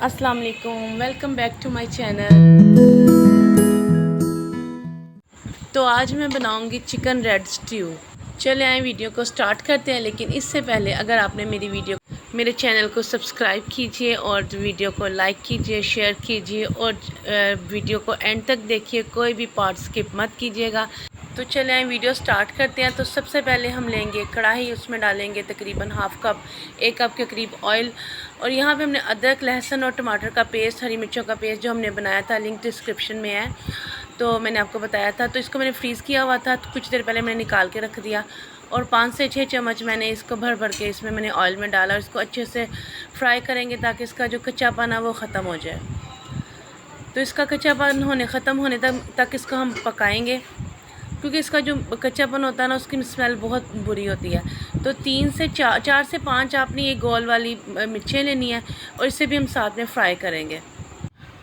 अस्सलाम वालेकुम, welcome back to my channel. तो आज मैं बनाऊंगी चिकन रेड स्ट्यू। चले आए वीडियो को स्टार्ट करते हैं, लेकिन इससे पहले अगर आपने मेरे चैनल को सब्सक्राइब कीजिए और वीडियो को लाइक कीजिए, शेयर कीजिए और वीडियो को एंड तक देखिए, कोई भी पार्ट स्किप मत कीजिएगा। तो चले आए वीडियो स्टार्ट करते हैं। तो सबसे पहले हम लेंगे कढ़ाई, उसमें डालेंगे तकरीबन हाफ़ कप, 1 कप के करीब ऑयल। और यहाँ पे हमने अदरक, लहसुन और टमाटर का पेस्ट, हरी मिर्चों का पेस्ट जो हमने बनाया था, लिंक डिस्क्रिप्शन में है, तो मैंने आपको बताया था। तो इसको मैंने फ्रीज़ किया हुआ था, तो कुछ देर पहले मैंने निकाल के रख दिया और 5 से 6 चम्मच मैंने इसको भर भर के इसमें मैंने ऑयल में डाला और इसको अच्छे से फ्राई करेंगे ताकि इसका जो कच्चापन है वो ख़त्म हो जाए। तो इसका कच्चापन ख़त्म होने तक इसको हम पकाएंगे, क्योंकि इसका जो कच्चापन होता है ना, उसकी स्मेल बहुत बुरी होती है। तो 4 से 5 आपने ये गोल वाली मिर्चें लेनी है और इसे भी हम साथ में फ्राई करेंगे।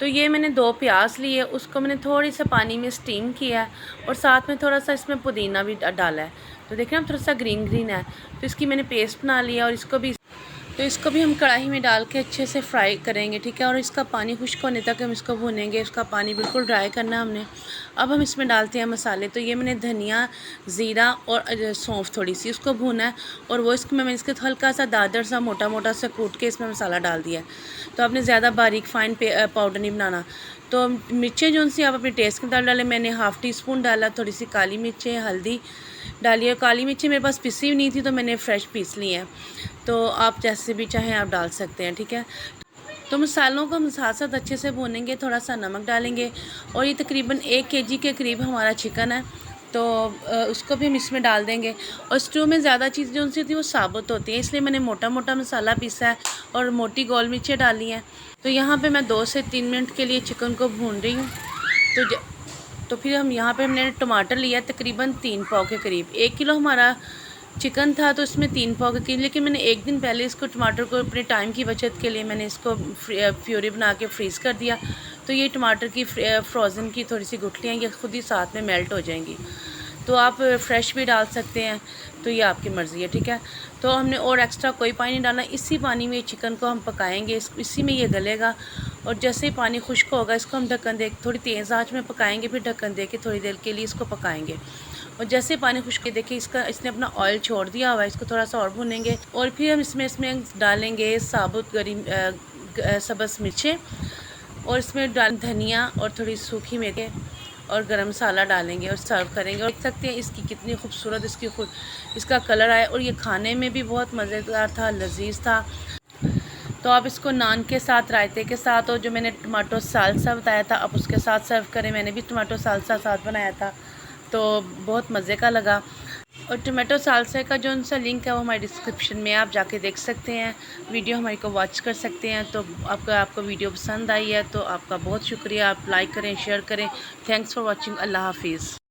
तो ये मैंने 2 प्याज लिए, उसको मैंने थोड़ी सा पानी में स्टीम किया है और साथ में थोड़ा सा इसमें पुदीना भी डाला है। तो देख रहे हैं, थोड़ा सा ग्रीन ग्रीन है। तो इसकी मैंने पेस्ट बना लिया और इसको भी हम कढ़ाई में डाल के अच्छे से फ्राई करेंगे, ठीक है। और इसका पानी खुश्क होने तक हम इसको भूनेंगे, इसका पानी बिल्कुल ड्राई करना है हमने। अब हम इसमें डालते हैं मसाले। तो ये मैंने धनिया, ज़ीरा और सौंफ थोड़ी सी उसको भूना है और वो मैंने इसके हल्का सा दादर सा मोटा मोटा सा कूट के इसमें मसाला डाल दिया है। तो आपने ज़्यादा बारीक फ़ाइन पाउडर नहीं बनाना। तो मिर्चें जो सी आप अपने टेस्ट के मुताबिक डालें। मैंने हाफ़ टी स्पून डाला, थोड़ी सी काली मिर्चें, हल्दी डाली है। काली मिर्ची मेरे पास पिसी हुई नहीं थी, तो मैंने फ़्रेश पीस ली है। तो आप जैसे भी चाहें आप डाल सकते हैं, ठीक है। तो मसालों को हम साथ साथ अच्छे से भूनेंगे, थोड़ा सा नमक डालेंगे। और ये तकरीबन 1 केजी के करीब हमारा चिकन है, तो उसको भी हम इसमें डाल देंगे। और स्टू में ज़्यादा चीज़ जो सी होती है वो साबुत होती है, इसलिए मैंने मोटा मोटा मसाला पीसा है और मोटी गोल मिर्चें डाली हैं। तो यहाँ पे मैं 2 से 3 मिनट के लिए चिकन को भून रही हूँ। तो फिर यहाँ पे हमने टमाटर लिया तकरीबन 3 पाव के करीब। 1 किलो हमारा चिकन था, तो इसमें 3 पाव के करीब। लेकिन मैंने एक दिन पहले इसको टमाटर को अपने टाइम की बचत के लिए मैंने इसको प्यूरी बना के फ्रीज़ कर दिया। तो ये टमाटर की फ्रोज़न की थोड़ी सी गुठलियाँ ये खुद ही साथ में मेल्ट हो जाएंगी। तो आप फ्रेश भी डाल सकते हैं, तो ये आपकी मर्ज़ी है, ठीक है। तो हमने और एक्स्ट्रा कोई पानी नहीं डालना, इसी पानी में चिकन को हम पकाएंगे, इसी में ये गलेगा। और जैसे ही पानी खुश्क होगा, इसको हम ढक्कन दे थोड़ी तेज़ आंच में पकाएंगे, फिर ढक्कन दे के थोड़ी देर के लिए इसको पकाएंगे। और जैसे पानी खुश्क देखिए इसने अपना ऑयल छोड़ दिया हुआ है, इसको थोड़ा सा और भूनेंगे। और फिर हम इसमें डालेंगे साबुत सब्ज़ मिर्चें और इसमें धनिया और थोड़ी सूखी मेथी और गरम मसाला डालेंगे और सर्व करेंगे। और देख सकते हैं इसकी कितनी खूबसूरत इसका कलर आया और ये खाने में भी बहुत मज़ेदार था, लजीज था। तो आप इसको नान के साथ, रायते के साथ, और जो मैंने टमाटो सालसा बताया था आप उसके साथ सर्व करें। मैंने भी टमाटो सालसा साथ बनाया था, तो बहुत मज़े का लगा। और टमाटो सालसा का जो उनका लिंक है वो हमारे डिस्क्रिप्शन में, आप जाके देख सकते हैं, वीडियो हमारी को वॉच कर सकते हैं। तो आपको वीडियो पसंद आई है तो आपका बहुत शुक्रिया। आप लाइक करें, शेयर करें। Thanks for watching. अल्लाह हाफिज़।